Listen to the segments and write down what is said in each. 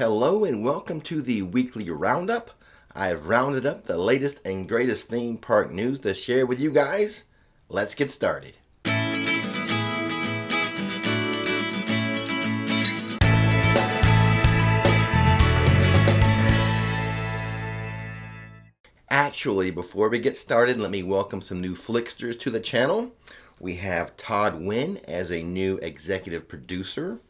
Hello and welcome to the weekly roundup. I've rounded up the latest and greatest theme park news to share with you guys. Let's get started. Actually, before we get started, let me welcome some new Flicksters to the channel. We have Todd Wynn as a new executive producer.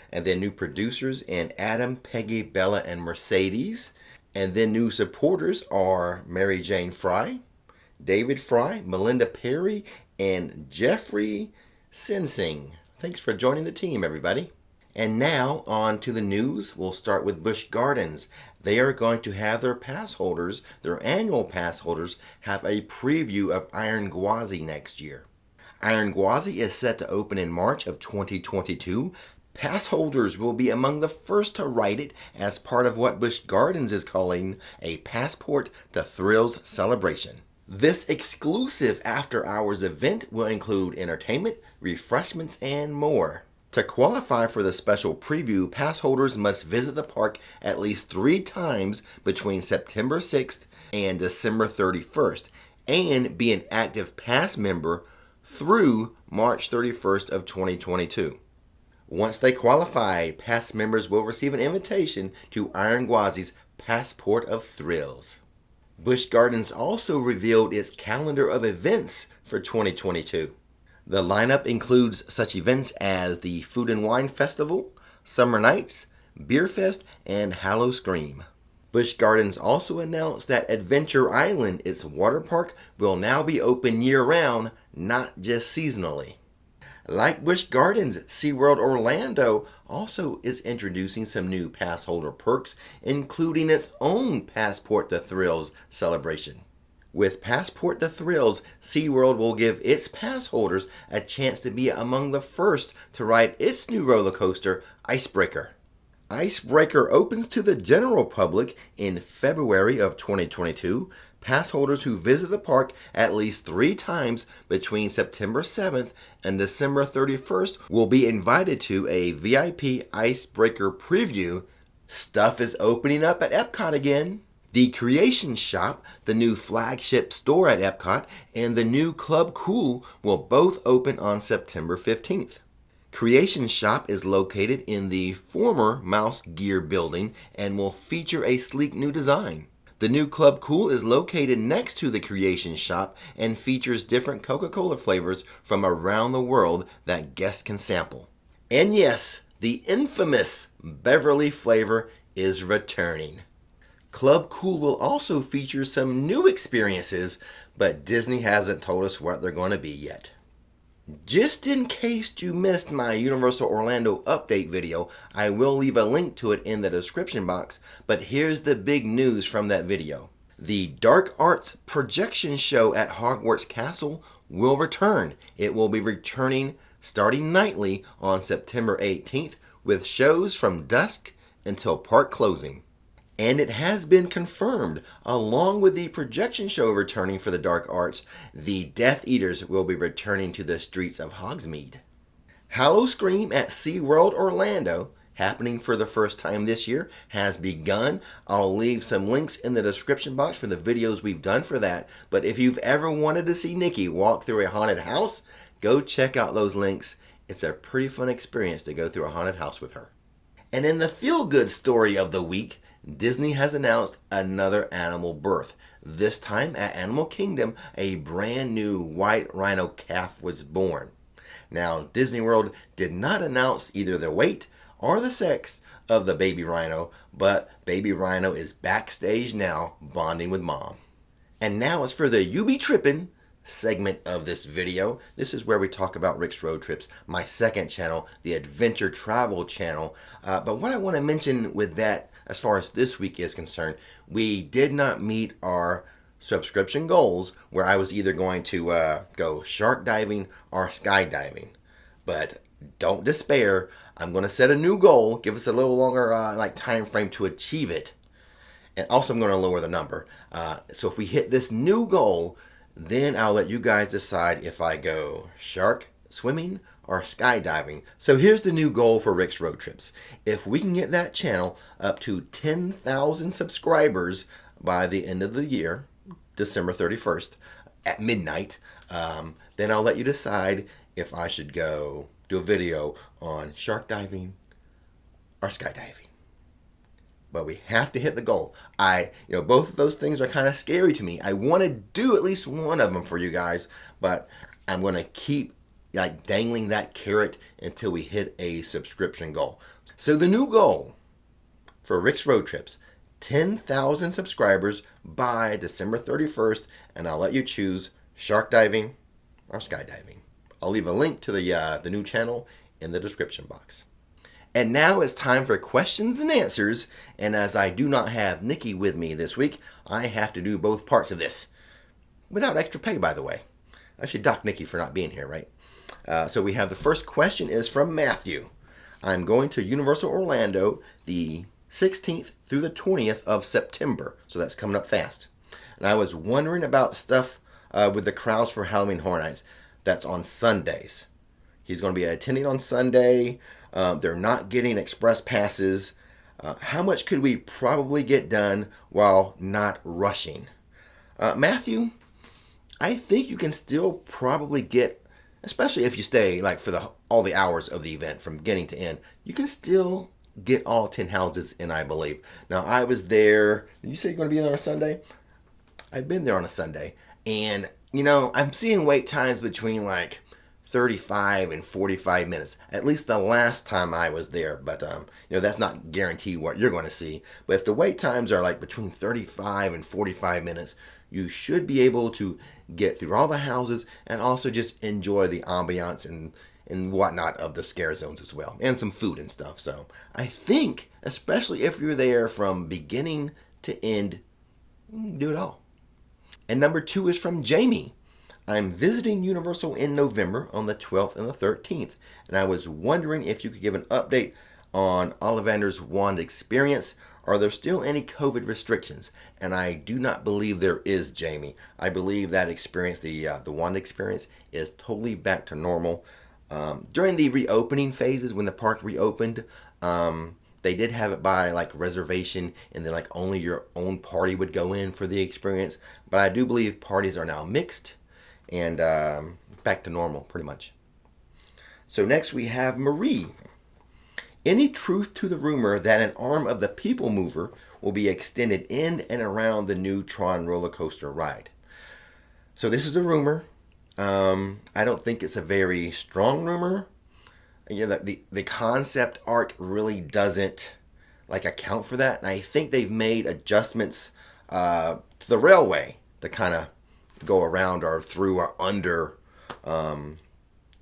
And then new producers in Adam, Peggy, Bella, and Mercedes. And then new supporters are Mary Jane Fry, David Fry, Melinda Perry, and Jeffrey Sinsing. Thanks for joining the team, everybody. And now on to the news. We'll start with Busch Gardens. They are going to have their pass holders, their annual pass holders, have a preview of Iron Gwazi next year. Iron Gwazi is set to open in March of 2022. Pass holders will be among the first to ride it as part of what Busch Gardens is calling a Passport to Thrills celebration. This exclusive after-hours event will include entertainment, refreshments, and more. To qualify for the special preview, pass holders must visit the park at least 3 times between September 6th and December 31st and be an active pass member through March 31st of 2022. Once they qualify, pass members will receive an invitation to Iron Gwazi's Passport of Thrills. Busch Gardens also revealed its calendar of events for 2022. The lineup includes such events as the Food and Wine Festival, Summer Nights, Beer Fest, and Hallow Scream. Busch Gardens also announced that Adventure Island, its water park, will now be open year-round, not just seasonally. Like Busch Gardens, SeaWorld Orlando also is introducing some new pass holder perks, including its own Passport to Thrills celebration. With Passport to Thrills, SeaWorld will give its pass holders a chance to be among the first to ride its new roller coaster, Icebreaker. Icebreaker opens to the general public in February of 2022. Pass holders who visit the park at least 3 times between September 7th and December 31st will be invited to a VIP Icebreaker preview. Stuff is opening up at Epcot again. The Creation Shop, the new flagship store at Epcot, and the new Club Cool will both open on September 15th. Creation Shop is located in the former Mouse Gear building and will feature a sleek new design. The new Club Cool is located next to the Creation Shop and features different Coca-Cola flavors from around the world that guests can sample. And yes, the infamous Beverly flavor is returning. Club Cool will also feature some new experiences, but Disney hasn't told us what they're going to be yet. Just in case you missed my Universal Orlando update video, I will leave a link to it in the description box, but here's the big news from that video. The Dark Arts projection show at Hogwarts Castle will return. It will be returning starting nightly on September 18th with shows from dusk until park closing. And it has been confirmed, along with the projection show returning for the Dark Arts, the Death Eaters will be returning to the streets of Hogsmeade. Hallow Scream at SeaWorld Orlando, happening for the first time this year, has begun. I'll leave some links in the description box for the videos we've done for that. But if you've ever wanted to see Nikki walk through a haunted house, go check out those links. It's a pretty fun experience to go through a haunted house with her. And in the feel-good story of the week, Disney has announced another animal birth. This time at Animal Kingdom, a brand new white rhino calf was born. Now, Disney World did not announce either the weight or the sex of the baby rhino, but baby rhino is backstage now bonding with mom. And now as for the You Be Trippin' segment of this video. This is where we talk about Rick's Road Trips, my second channel, the Adventure Travel channel. But what I want to mention with that, as far as this week is concerned, we did not meet our subscription goals where I was either going to go shark diving or skydiving. But don't despair. I'm going to set a new goal, give us a little longer time frame to achieve it. And also I'm going to lower the number. So if we hit this new goal, then I'll let you guys decide if I go shark swimming, or skydiving. So here's the new goal for Rix Road Trips. If we can get that channel up to 10,000 subscribers by the end of the year, December 31st, at midnight, then I'll let you decide if I should go do a video on shark diving or skydiving. But we have to hit the goal. Both of those things are kind of scary to me. I want to do at least one of them for you guys, but I'm going to keep dangling that carrot until we hit a subscription goal. So the new goal for Rix Road Trips, 10,000 subscribers by December 31st, and I'll let you choose shark diving or skydiving. I'll leave a link to the new channel in the description box. And now it's time for questions and answers, and as I do not have Nikki with me this week, I have to do both parts of this. Without extra pay, by the way. I should dock Nikki for not being here, right? So we have the first question is from Matthew. I'm going to Universal Orlando the 16th through the 20th of September, so that's coming up fast. And I was wondering about stuff with the crowds for Halloween Horror Nights. That's on Sundays. He's going to be attending on Sunday. They're not getting express passes. How much could we probably get done while not rushing? Matthew, I think you can still probably get, especially if you stay for all the hours of the event from beginning to end, you can still get all 10 houses in, I believe. Now, I was there. Did you say you're going to be there on a Sunday? I've been there on a Sunday. And, I'm seeing wait times between 35 and 45 minutes. At least the last time I was there. But, that's not guaranteed what you're going to see. But if the wait times are between 35 and 45 minutes, you should be able to get through all the houses and also just enjoy the ambiance and whatnot of the scare zones as well. And some food and stuff. So I think, especially if you're there from beginning to end, do it all. And number 2 is from Jamie. I'm visiting Universal in November on the 12th and the 13th, and I was wondering if you could give an update on Ollivander's Wand experience. Are there still any COVID restrictions? And I do not believe there is, Jamie. I believe that experience, the Wand experience, is totally back to normal. During the reopening phases, when the park reopened, they did have it by reservation, and then only your own party would go in for the experience. But I do believe parties are now mixed and back to normal pretty much. So next we have Marie. Any truth to the rumor that an arm of the People Mover will be extended in and around the new Tron roller coaster ride? So this is a rumor. I don't think it's a very strong rumor. The concept art really doesn't account for that, and I think they've made adjustments to the railway to kind of go around or through or under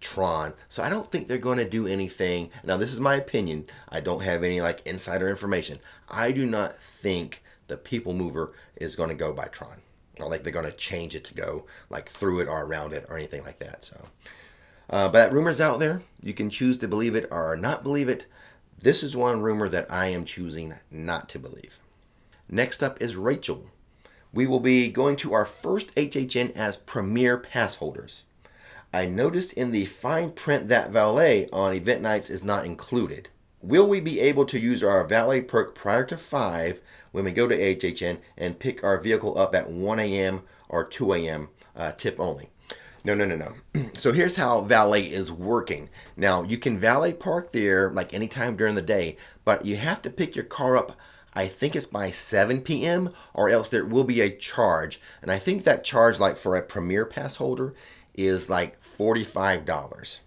Tron. So I don't think they're going to do anything. Now, this is my opinion. I don't have any insider information. I do not think the People Mover is going to go by Tron. Or they're going to change it to go through it or around it or anything like that. So, but that rumor's out there. You can choose to believe it or not believe it. This is one rumor that I am choosing not to believe. Next up is Rachel. We will be going to our first HHN as Premier Pass holders. I noticed in the fine print that valet on event nights is not included. Will we be able to use our valet perk prior to 5 when we go to HHN and pick our vehicle up at 1 a.m. or 2 a.m. Tip only? No. So here's how valet is working. Now, you can valet park there anytime during the day, but you have to pick your car up, I think it's by 7 p.m. or else there will be a charge. And I think that charge for a Premier Pass holder is $45.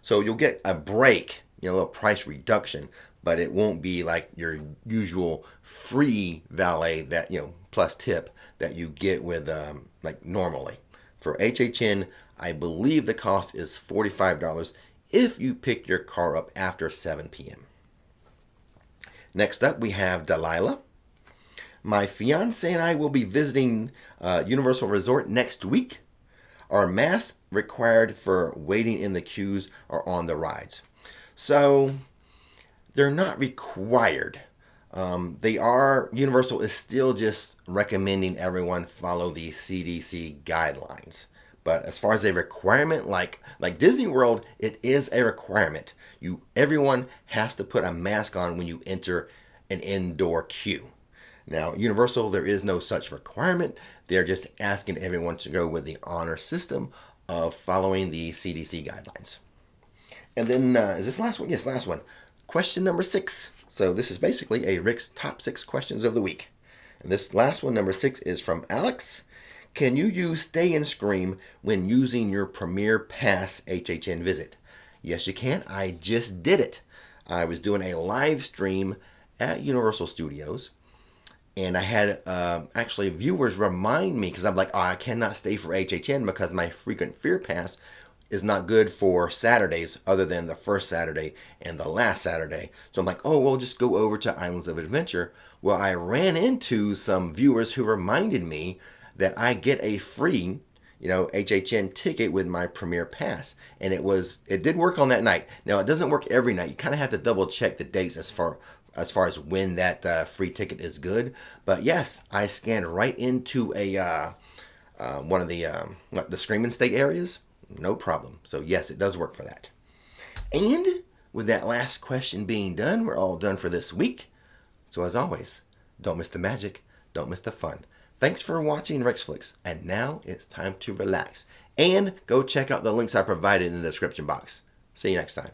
So you'll get a break, a little price reduction, but it won't be your usual free valet that, plus tip that you get with normally. For HHN, I believe the cost is $45 if you pick your car up after 7 p.m. Next up, we have Delilah. My fiance and I will be visiting Universal Resort next week. Are masks required for waiting in the queues or on the rides? So they're not required. Universal is still just recommending everyone follow the CDC guidelines. But as far as a requirement, like Disney World, it is a requirement. Everyone has to put a mask on when you enter an indoor queue. Now, Universal, there is no such requirement. They're just asking everyone to go with the honor system of following the CDC guidelines. And then, is this last one? Yes, last one. Question number 6. So this is basically a Rix top 6 questions of the week. And this last one, number 6, is from Alex. Can you use Stay and Scream when using your Premier Pass HHN visit? Yes, you can. I just did it. I was doing a live stream at Universal Studios, and I had actually viewers remind me, because I'm like, oh, I cannot stay for HHN because my Frequent Fear Pass is not good for Saturdays other than the first Saturday and the last Saturday. So I'm like, oh, we'll just go over to Islands of Adventure. Well, I ran into some viewers who reminded me that I get a free, HHN ticket with my Premier Pass. And it did work on that night. Now, it doesn't work every night. You kind of have to double check the dates as far as when that free ticket is good. But yes, I scanned right into one of the Scream and Stay areas. No problem. So yes, it does work for that. And with that last question being done, we're all done for this week. So as always, don't miss the magic, don't miss the fun. Thanks for watching RixFlix, and now it's time to relax. And go check out the links I provided in the description box. See you next time.